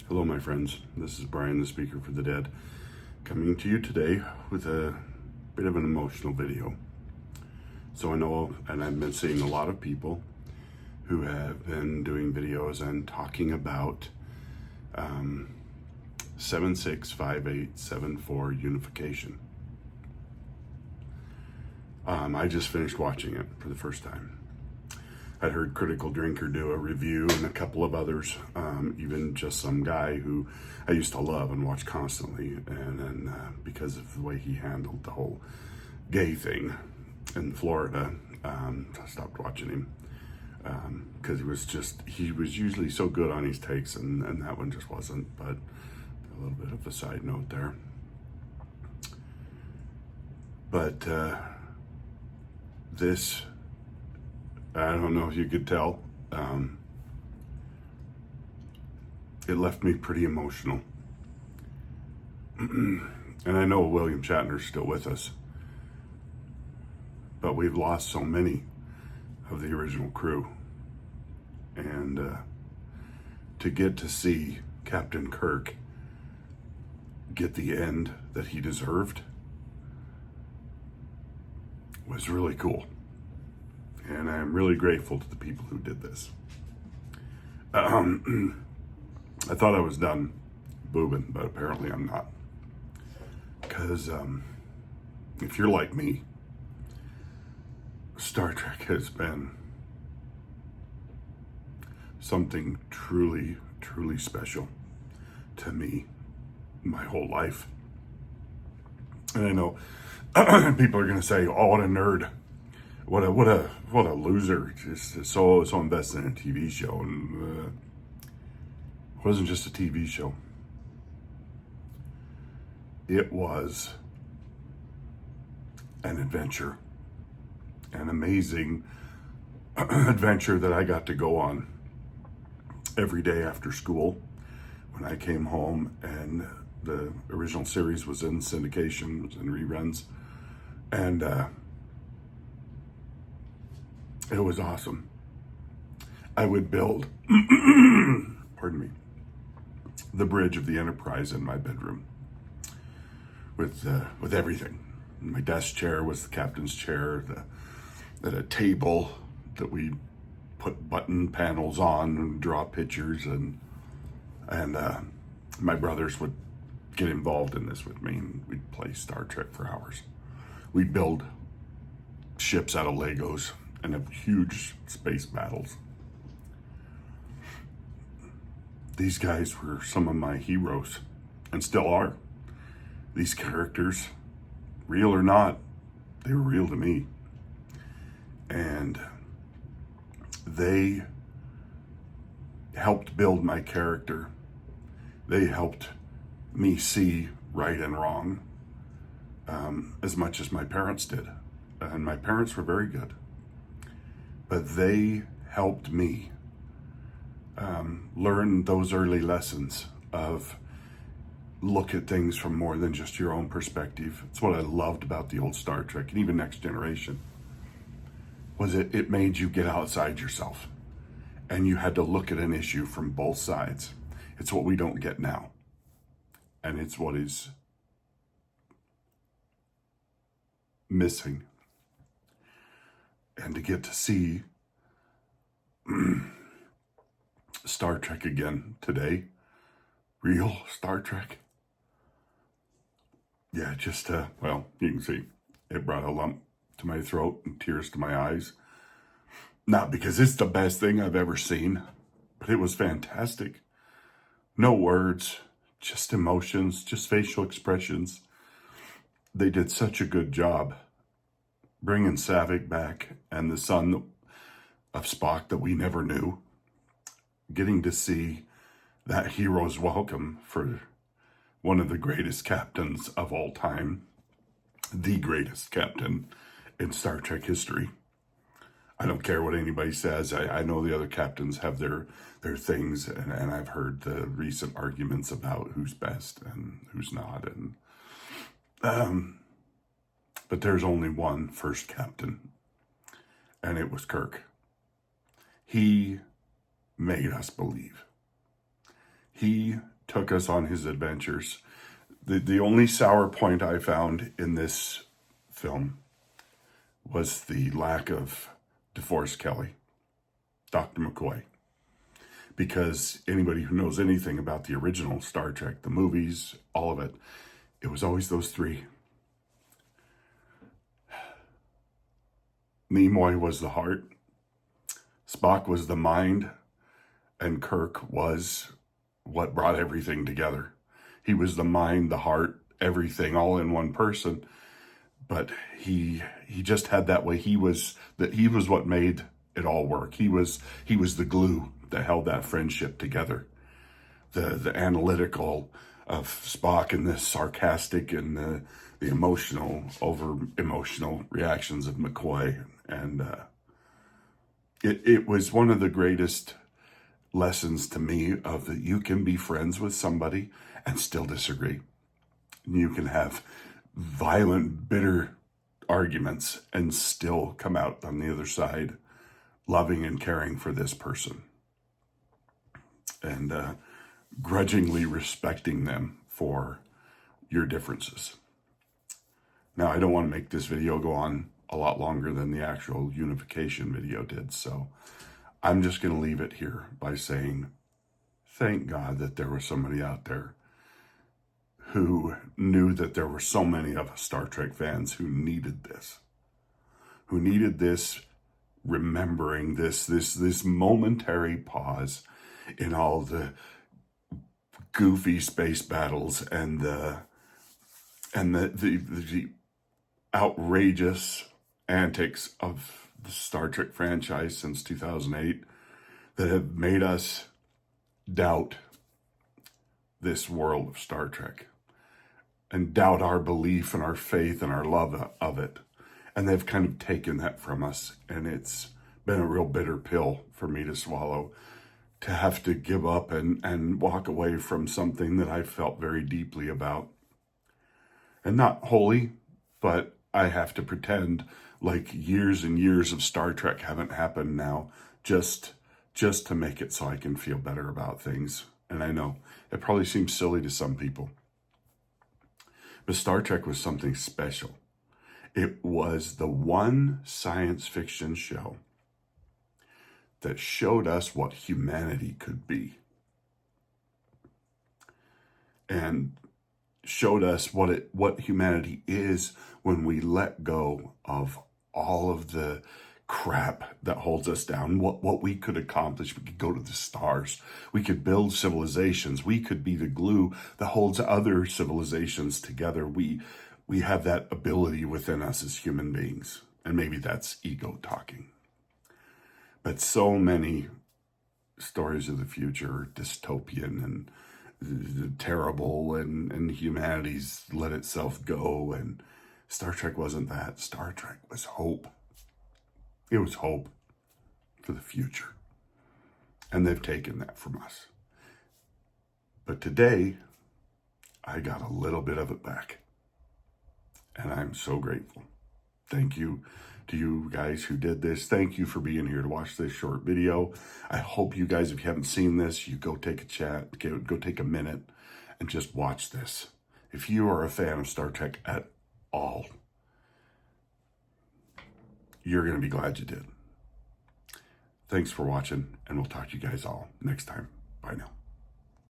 Hello, my friends. This is Brian, the Speaker for the Dead, coming to you today with a bit of an emotional video. So I know, and I've been seeing a lot of people who have been doing videos and talking about 765874 Unification. I just finished watching it for the first time. I'd heard Critical Drinker do a review and a couple of others, even just some guy who I used to love and watch constantly. And then because of the way he handled the whole gay thing in Florida, I stopped watching him because he was usually so good on his takes, and that one just wasn't. But a little bit of a side note there. But this, I don't know if you could tell, it left me pretty emotional. And I know William Shatner's still with us, but we've lost so many of the original crew. And to get to see Captain Kirk get the end that he deserved was really cool. And I'm really grateful to the people who did this. I thought I was done boobing, but apparently I'm not. Because if you're like me, Star Trek has been something truly, truly special to me my whole life. And I know people are going to say, "Oh, what a nerd! What a loser! Just so invested in a TV show." And it wasn't just a TV show. It was an adventure, an amazing adventure that I got to go on every day after school when I came home, and the original series was in syndication, was in reruns, and it was awesome. I would build, pardon me, the bridge of the Enterprise in my bedroom with everything. My desk chair was the captain's chair, a table that we put button panels on and draw pictures, and my brothers would get involved in this with me, and we'd play Star Trek for hours. We'd build ships out of Legos and have huge space battles. These guys were some of my heroes, and still are. These characters, real or not, they were real to me. And they helped build my character. They helped me see right and wrong as much as my parents did. And my parents were very good. But they helped me learn those early lessons of look at things from more than just your own perspective. It's what I loved about the old Star Trek and even Next Generation, was it made you get outside yourself, and you had to look at an issue from both sides. It's what we don't get now, and it's what is missing. And to get to see Star Trek again today, real Star Trek, yeah, just, well, you can see it brought a lump to my throat and tears to my eyes. Not because it's the best thing I've ever seen, but it was fantastic. No words, just emotions, just facial expressions. They did such a good job bringing Savick back and the son of Spock that we never knew. Getting to see that hero's welcome for one of the greatest captains of all time, the greatest captain in Star Trek history. I don't care what anybody says. I know the other captains have their things, and I've heard the recent arguments about who's best and who's not. And but there's only one first captain, and it was Kirk. He made us believe. He took us on his adventures. The only sour point I found in this film was the lack of DeForest Kelley, Dr. McCoy. Because anybody who knows anything about the original Star Trek, the movies, all of it, it was always those three. Nimoy was the heart, Spock was the mind, and Kirk was what brought everything together. He was the mind, the heart, everything, all in one person. But he just had that way. He was what made it all work. He was the glue that held that friendship together. The analytical of Spock and the sarcastic and the emotional, over-emotional reactions of McCoy. And it was one of the greatest lessons to me of that you can be friends with somebody and still disagree. You can have violent, bitter arguments and still come out on the other side loving and caring for this person. And grudgingly respecting them for your differences. Now, I don't want to make this video go on a lot longer than the actual Unification video did, so I'm just going to leave it here by saying, thank God that there was somebody out there who knew that there were so many of us Star Trek fans who needed this remembering this momentary pause in all the goofy space battles and the outrageous antics of the Star Trek franchise since 2008 that have made us doubt this world of Star Trek and doubt our belief and our faith and our love of it. And they've kind of taken that from us, and it's been a real bitter pill for me to swallow, to have to give up and walk away from something that I felt very deeply about. And not wholly, but I have to pretend like years and years of Star Trek haven't happened now, just to make it so I can feel better about things. And I know it probably seems silly to some people, but Star Trek was something special. It was the one science fiction show that showed us what humanity could be and showed us what humanity is when we let go of all of the crap that holds us down, what we could accomplish. We could go to the stars. We could build civilizations. We could be the glue that holds other civilizations together. We have that ability within us as human beings. And maybe that's ego talking. But so many stories of the future are dystopian and terrible, and humanity's let itself go. And Star Trek wasn't that. Star Trek was hope. It was hope for the future. And they've taken that from us. But today, I got a little bit of it back. And I'm so grateful. Thank you to you guys who did this. Thank you for being here to watch this short video. I hope you guys, if you haven't seen this, you go take go take a minute and just watch this. If you are a fan of Star Trek at all, you're going to be glad you did. Thanks for watching, and we'll talk to you guys all next time. Bye now.